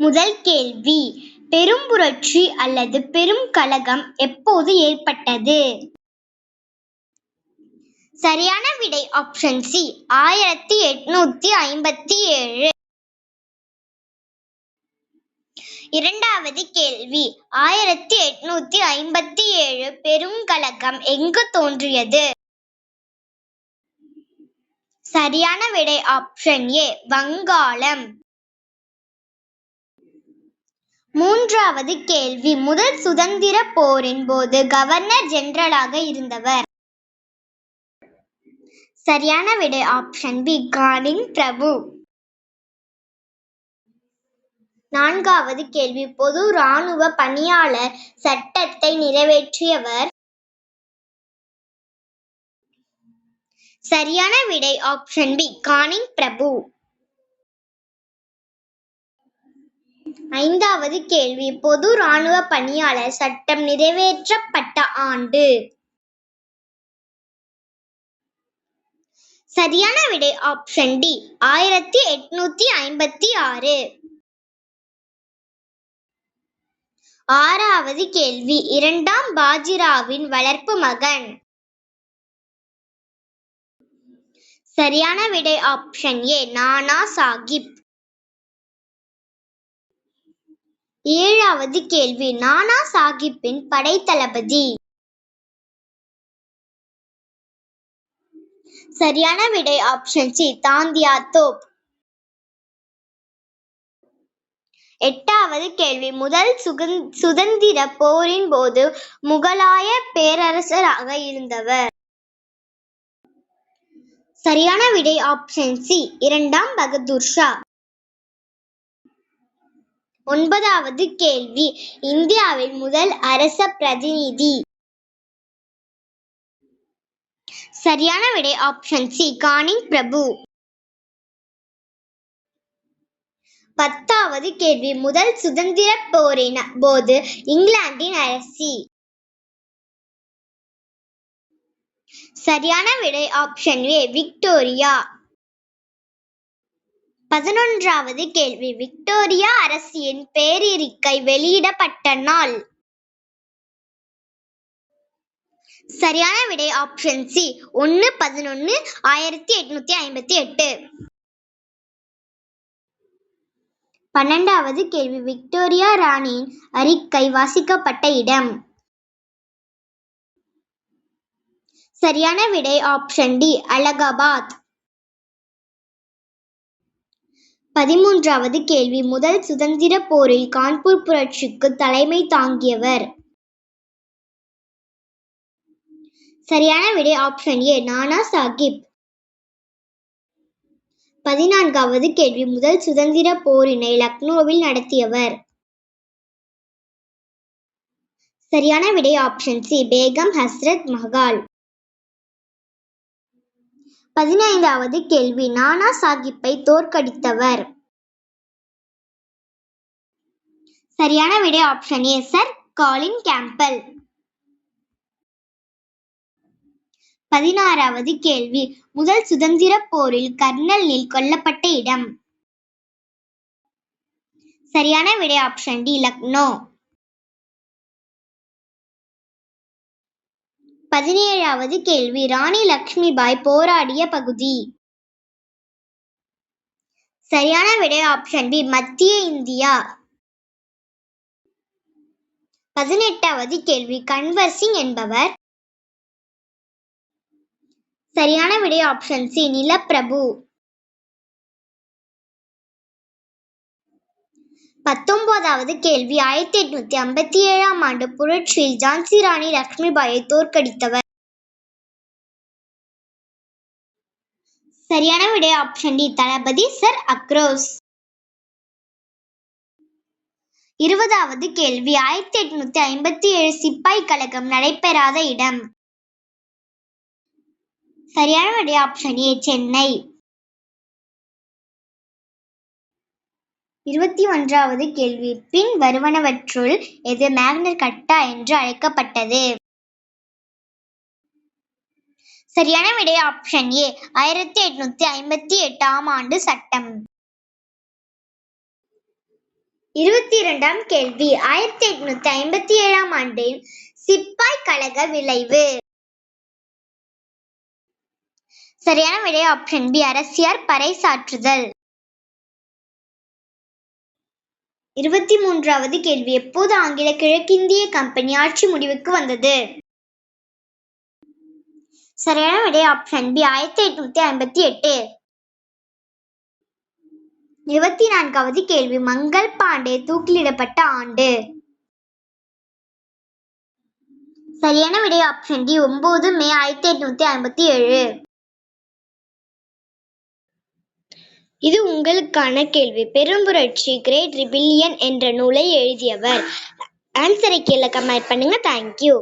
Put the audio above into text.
முதல் கேள்வி, பெரும்புரட்சி அல்லது பெரும் கலகம் எப்போது ஏற்பட்டது? சரியான விடை ஆப்ஷன் சி, 1857. இரண்டாவது கேள்வி, 1857 பெருங்கலகம் எங்கு தோன்றியது? சரியான விடை ஆப்ஷன் ஏ, வங்காளம். மூன்றாவது கேள்வி, முதல் சுதந்திர போரின் போது கவர்னர் ஜெனரலாக இருந்தவர்? சரியான விடை ஆப்ஷன் பி, கானிங் பிரபு. நான்காவது கேள்வி, பொது இராணுவ பணியாளர் சட்டத்தை நிறைவேற்றியவர்? சரியான விடை ஆப்ஷன் பி, கானிங் பிரபு. ஐந்தாவது கேள்வி, பொது இராணுவ பணியாளர் சட்டம் நிறைவேற்றப்பட்ட ஆண்டு? சரியான விடை ஆப்ஷன் டி, 1856. ஆறாவது கேள்வி, இரண்டாம் பாஜிராவின் வளர்ப்பு மகன்? சரியான விடை ஆப்ஷன் ஏ, நானா சாஹிப். ஏழாவது கேள்வி, நானா சாஹிப்பின் படைத்தளபதி? சரியான விடை ஆப்ஷன் சி, தாந்தியா தோப். எட்டாவது கேள்வி, முதல் சுதந்திர போரின் போது முகலாய பேரரசராக இருந்தவர்? சரியான விடை ஆப்ஷன் சி, இரண்டாம் பகதூர் ஷா. ஒன்பதாவது கேள்வி, இந்தியாவின் முதல் அரச பிரதிநிதி? சரியான விடை ஆப்ஷன் சி, கானிங் பிரபு. பத்தாவது கேள்வி, முதல் சுதந்திர போரின் போது இங்கிலாந்தின் அரசி? சரியான விடை ஆப்ஷன் ஏ, விக்டோரியா. 11வது கேள்வி, விக்டோரியா அரசியின் பேரிருக்கை வெளியிடப்பட்ட நாள்? சரியான விடை ஆப்ஷன் சி, 1/11/1858. 12வது கேள்வி, விக்டோரியா ராணியின் அறிக்கை வாசிக்கப்பட்ட இடம்? சரியான விடை ஆப்ஷன் டி, அலகாபாத். 13வது கேள்வி, முதல் சுதந்திர போரில் கான்பூர் புரட்சிக்கு தலைமை தாங்கியவர்? சரியான விடை ஆப்ஷன் ஏ, நானா சாஹிப். 14வது கேள்வி, முதல் சுதந்திர போரினை லக்னோவில் நடத்தியவர்? சரியான விடை ஆப்ஷன் சி, பேகம் ஹஸ்ரத் மஹால். 15வது கேள்வி, நானா சாஹிப்பை தோற்கடித்தவர்? சரியான விடை option A, sir Colin Campbell. 16வது கேள்வி, முதல் சுதந்திர போரில் கர்னல் நீல் கொல்லப்பட்ட இடம்? சரியான விடை ஆப்ஷன் டி, லக்னோ. 17வது கேள்வி, ராணி லக்ஷ்மிபாய் போராடிய பகுதி? சரியான விடை ஆப்ஷன் பி, மத்திய இந்தியா. 18வது கேள்வி, கன்வர் சிங் என்பவர்? சரியான விடை ஆப்ஷன் சி, நிலப்பிரபு. 19வது கேள்வி, 1857 ஆண்டு புரட்சியில் ஜான்சி ராணி லக்ஷ்மிபாயை தோற்கடித்தவர்? சரியான விடை ஆப்ஷன் டி, தளபதி சர் அக்ரோஸ். 20வது கேள்வி, 1857 சிப்பாய் கழகம் நடைபெறாத இடம்? சரியான விடை ஆப்ஷன் ஏ, சென்னை. 21வது கேள்வி, பின் வருவனவற்றுள் எது மேக்னா கர்ட்டா என்று அழைக்கப்பட்டது? சரியான விடை ஆப்ஷன் ஏ, 1858 ஆண்டு சட்டம். 22ஆம் கேள்வி 1857ஆம் ஆண்டின் சிப்பாய் கழக விளைவு. சரியான விடை ஆப்ஷன் பி, அரசியார் பறைசாற்றுதல். 23வது கேள்வி எப்போது ஆங்கில கிழக்கிந்திய கம்பெனி ஆட்சி முடிவுக்கு வந்தது? சரியான விடை ஆப்ஷன் பி, 1858. 24வது கேள்வி மங்கள் பாண்டே தூக்கிலிடப்பட்ட ஆண்டு? சரியான விடை ஆப்ஷன் டி, 9 மே 1857. இது உங்களுக்கான கேள்வி. பெரும்புரட்சி கிரேட் ரிபில்லியன் என்ற நூலை எழுதியவர்? ஆன்சரை கீழே கமெண்ட் பண்ணுங்க. தேங்க்யூ.